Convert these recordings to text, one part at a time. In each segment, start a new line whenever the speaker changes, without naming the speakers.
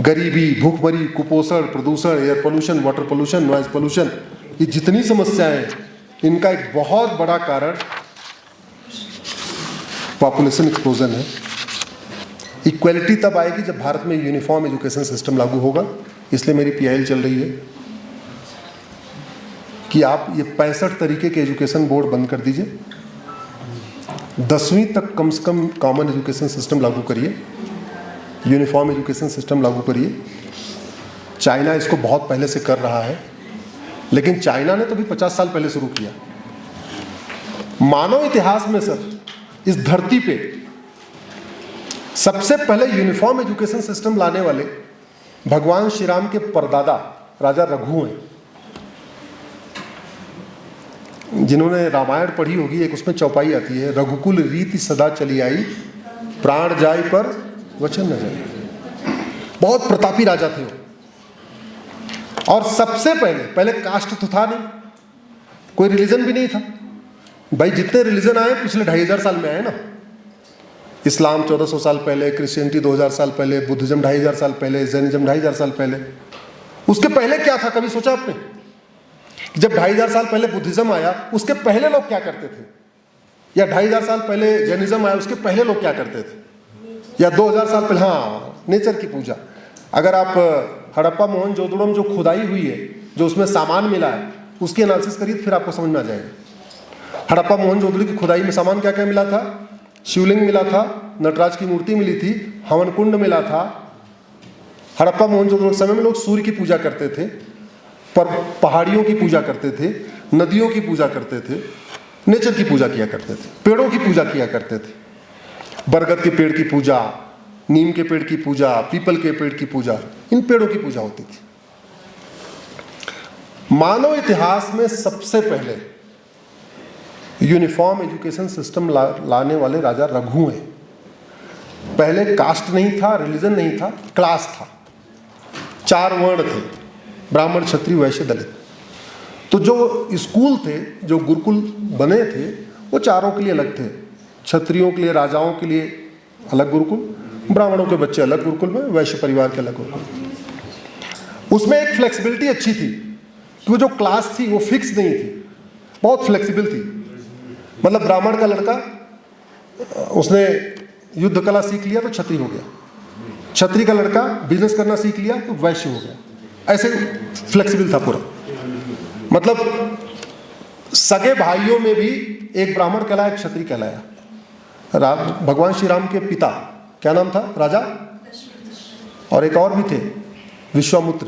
गरीबी, भूखमरी, कुपोषण, प्रदूषण, air pollution, water pollution, noise pollution, ये जितनी समस्याएं हैं, इनका एक बहुत बड़ा कारण पॉपुलेशन एक्सप्लोजन है। इक्वलिटी तब आएगी जब भारत में यूनिफॉर्म एजुकेशन सिस्टम लागू होगा। इसलिए मेरी पीआईएल चल रही है कि आप ये 65 तरीके के एजुकेशन बोर्ड बंद कर दीजिए, 10वीं तक कम से कम कॉमन एजुकेशन सिस्टम लागू करिए, यूनिफॉर्म एजुकेशन सिस्टम लागू करिए। चाइना इसको बहुत पहले से कर रहा है, लेकिन चाइना ने तो भी 50 साल पहले शुरू किया। मानव इतिहास में सर इस धरती पे सबसे पहले यूनिफॉर्म एजुकेशन सिस्टम लाने वाले भगवान श्री राम के परदादा राजा रघु हैं। जिन्होंने रामायण पढ़ी होगी, एक उसमें चौपाई आती है, रघुकुल रीति सदा चली आई, प्राण जाय पर वचन न जाए। बहुत प्रतापी राजा थे वो। और सबसे पहले कास्ट तो था नहीं, कोई रिलीजन भी नहीं था। भाई जितने रिलीजन आए पिछले 2500 साल में आए ना। इस्लाम 1400 साल पहले, क्रिश्चियनिटी 2000 साल पहले, बुद्धिज्म 2500 साल पहले, जैनिज्म 2500 साल पहले। उसके पहले क्या था, कभी सोचा आपने? जब 2500 साल पहले बुद्धिज्म आया, उसके पहले लोग क्या करते थे? या 2500 साल पहले जैनिज्म आया, उसके पहले लोग क्या करते थे? या 2000 साल पहले, हाँ, नेचर की पूजा। अगर आप हड़प्पा मोहनजोदड़ो जो खुदाई हुई है, जो उसमें सामान मिला है, उसकी एनालिसिस करिए, फिर आपको समझ में आ जाएगा। हड़प्पा मोहनजोदड़ो की खुदाई में सामान क्या क्या मिला था? शिवलिंग मिला था, नटराज की मूर्ति मिली थी, हवन कुंड मिला था। हड़प्पा मोहनजोदड़ो के समय में लोग सूर्य की पूजा करते थे, पर पहाड़ियों की पूजा करते थे, नदियों की पूजा करते थे, नेचर की पूजा किया करते थे, पेड़ों की पूजा किया करते थे। बरगद के पेड़ की पूजा, नीम के पेड़ की पूजा, पीपल के पेड़ की पूजा, इन पेड़ों की पूजा होती थी। मानव इतिहास में सबसे पहले यूनिफॉर्म एजुकेशन सिस्टम लाने वाले राजा रघु हैं। पहले कास्ट नहीं था, रिलीजन नहीं था, क्लास था। 4 वर्ण थे, ब्राह्मण, क्षत्रिय, वैश्य, दलित। तो जो स्कूल थे, जो गुरुकुल बने थे, वो चारों के लिए अलग थे। क्षत्रियों के लिए, राजाओं के लिए अलग गुरुकुल, ब्राह्मणों के बच्चे अलग गुरुकुल में, वैश्य परिवार के अलग गुरुकुल। उसमें एक फ्लेक्सिबिलिटी अच्छी थी कि वो जो क्लास थी वो फिक्स नहीं थी, बहुत फ्लेक्सिबल थी। मतलब ब्राह्मण का लड़का, उसने युद्ध कला सीख लिया तो क्षत्रिय हो गया, क्षत्रिय का लड़का बिजनेस करना सीख लिया तो वैश्य हो गया। ऐसे फ्लेक्सिबल था पूरा। मतलब सगे भाइयों में भी एक ब्राह्मण कहलाया, एक क्षत्रिय कहलाया। भगवान श्री राम के पिता क्या नाम था? राजा, और एक और भी थे, विश्वामित्र।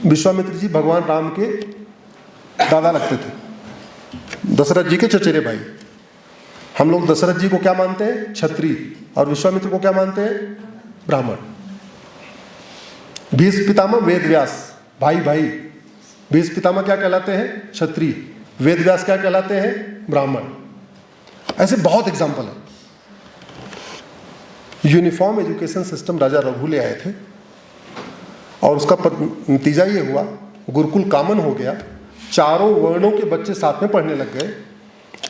विश्वामित्र जी भगवान राम के दादा लगते थे, दशरथ जी के चचेरे भाई। हम लोग दशरथ जी को क्या मानते हैं? क्षत्रिय। और विश्वामित्र को क्या मानते हैं? ब्राह्मण। भीष्म पितामह वेद व्यास, भाई भाई। भीष्म पितामह क्या कहलाते हैं? क्षत्रिय। वेद व्यास क्या कहलाते हैं? ब्राह्मण। ऐसे बहुत एग्जाम्पल है। यूनिफॉर्म एजुकेशन सिस्टम राजा रघु ले आए थे, और उसका नतीजा ये हुआ, गुरुकुल कॉमन हो गया, चारों वर्णों के बच्चे साथ में पढ़ने लग गए।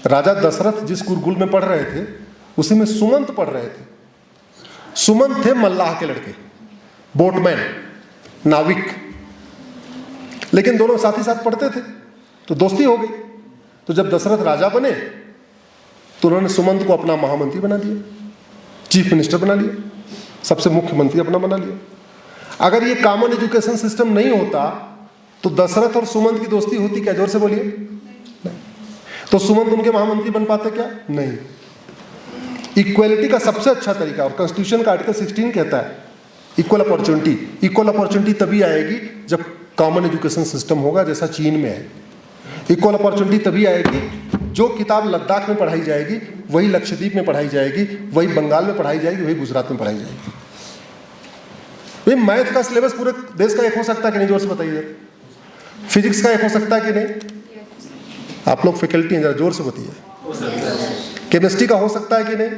राजा दशरथ जिस गुरुकुल में पढ़ रहे थे, उसी में सुमंत पढ़ रहे थे। सुमंत थे मल्लाह के लड़के, बोटमैन, नाविक, लेकिन दोनों साथ ही साथ पढ़ते थे, तो दोस्ती हो गई। तो जब दशरथ राजा बने तो उन्होंने सुमंत को अपना महामंत्री बना दिया, चीफ मिनिस्टर बना लिया, सबसे मुख्यमंत्री अपना बना लिया। अगर ये कॉमन एजुकेशन सिस्टम नहीं होता तो दशरथ और सुमंत की दोस्ती होती क्या? जोर से बोलिए। नहीं। तो सुमंत उनके महामंत्री बन पाते क्या? नहीं। इक्वलिटी का सबसे अच्छा तरीका, और कॉन्स्टिट्यूशन का आर्टिकल 16 कहता है इक्वल अपॉर्चुनिटी। इक्वल अपॉर्चुनिटी तभी आएगी जब कॉमन एजुकेशन सिस्टम होगा, जैसा चीन में है। इक्वल अपॉर्चुनिटी तभी आएगी, जो किताब लद्दाख में पढ़ाई जाएगी वही लक्षद्वीप में पढ़ाई जाएगी, वही बंगाल में पढ़ाई जाएगी, वही गुजरात में पढ़ाई जाएगी। भाई मैथ का सिलेबस पूरे देश का एक हो सकता है कि नहीं? जोर से बताइए। फिजिक्स का एक हो सकता है कि नहीं? आप लोग फैकल्टी हैं, जरा जोर से बताइए। केमिस्ट्री का हो सकता है कि नहीं?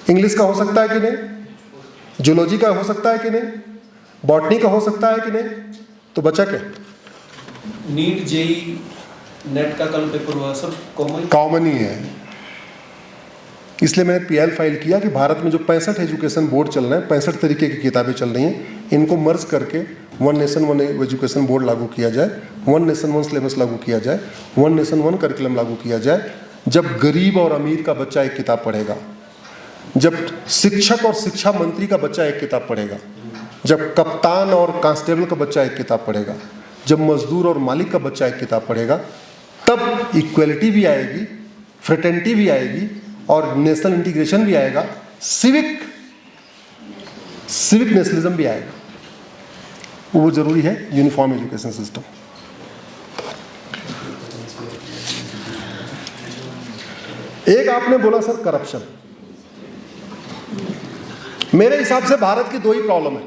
इंग्लिश का हो सकता है कि नहीं? जूलॉजी का हो सकता है कि नहीं? बॉटनी का हो सकता है कि नहीं? तो बचा क्या?
नीट, जेई, नेट का कल पेपर हुआ, सब कॉमन
ही है। इसलिए मैंने पीएल फाइल किया कि भारत में जो 65 एजुकेशन बोर्ड चल रहे हैं, 65 तरीके की किताबें चल रही हैं, इनको मर्ज करके one nation one education board लागू किया जाए, वन नेशन वन सिलेबस लागू किया जाए, वन नेशन वन करिकुलम लागू किया जाए। जब गरीब और अमीर का बच्चा एक किताब पढ़ेगा, जब शिक्षक और शिक्षा मंत्री का बच्चा एक किताब पढ़ेगा, जब कप्तान और कांस्टेबल का बच्चा एक किताब पढ़ेगा, जब मजदूर और मालिक का बच्चा एक किताब पढ़ेगा, तब इक्वलिटी भी आएगी, फ्रेटर्निटी भी आएगी और नेशनल इंटीग्रेशन भी आएगा, सिविक नेशनलिज्म भी आएगा। वो जरूरी है यूनिफॉर्म एजुकेशन सिस्टम। एक आपने बोला सर करप्शन। मेरे हिसाब से भारत की दो ही प्रॉब्लम है,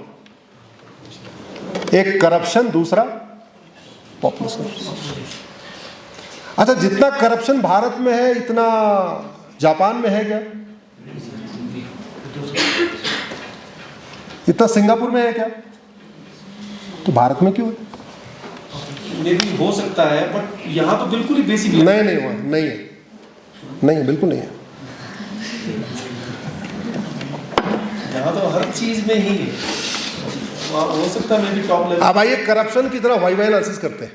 एक करप्शन, दूसरा पॉपुलेशन। अच्छा, जितना करप्शन भारत में है इतना जापान में है क्या? इतना सिंगापुर में है क्या? तो भारत में क्यों है?
मे भी हो सकता है, बट यहाँ तो बिल्कुल ही बेसिक
नहीं हुआ, नहीं है, नहीं है, बिल्कुल नहीं है।
यहाँ तो हर चीज में ही है। हो सकता है मे भी टॉप लेवल।
अब आइए करप्शन की तरह वाई एनालिसिस करते हैं।